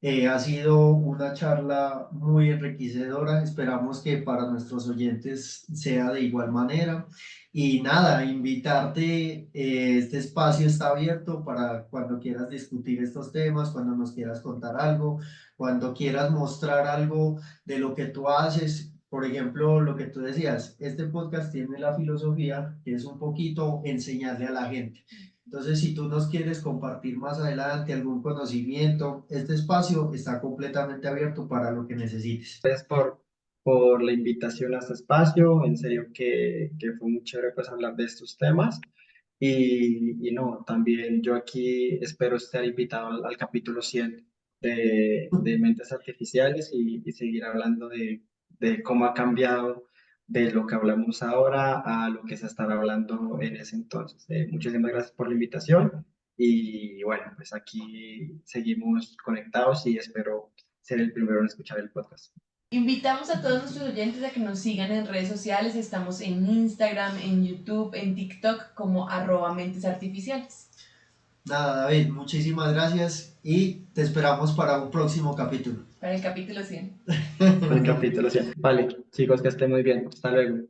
Ha sido una charla muy enriquecedora. Esperamos que para nuestros oyentes sea de igual manera. Y nada, invitarte, este espacio está abierto para cuando quieras discutir estos temas, cuando nos quieras contar algo, cuando quieras mostrar algo de lo que tú haces. Por ejemplo, lo que tú decías, este podcast tiene la filosofía que es un poquito enseñarle a la gente. Entonces, si tú nos quieres compartir más adelante algún conocimiento, este espacio está completamente abierto para lo que necesites. Por la invitación a este espacio, en serio que fue muy chévere pues hablar de estos temas. Y no, también yo aquí espero estar invitado al capítulo 100 de Mentes Artificiales y seguir hablando de cómo ha cambiado de lo que hablamos ahora a lo que se estará hablando en ese entonces. Muchísimas gracias por la invitación y bueno, pues aquí seguimos conectados y espero ser el primero en escuchar el podcast. Invitamos a todos nuestros oyentes a que nos sigan en redes sociales. Estamos en Instagram, en YouTube, en TikTok como @mentesartificiales. Nada, David, muchísimas gracias y te esperamos para un próximo capítulo. Para el capítulo 100. El capítulo 100. Vale, chicos, que estén muy bien. Hasta luego.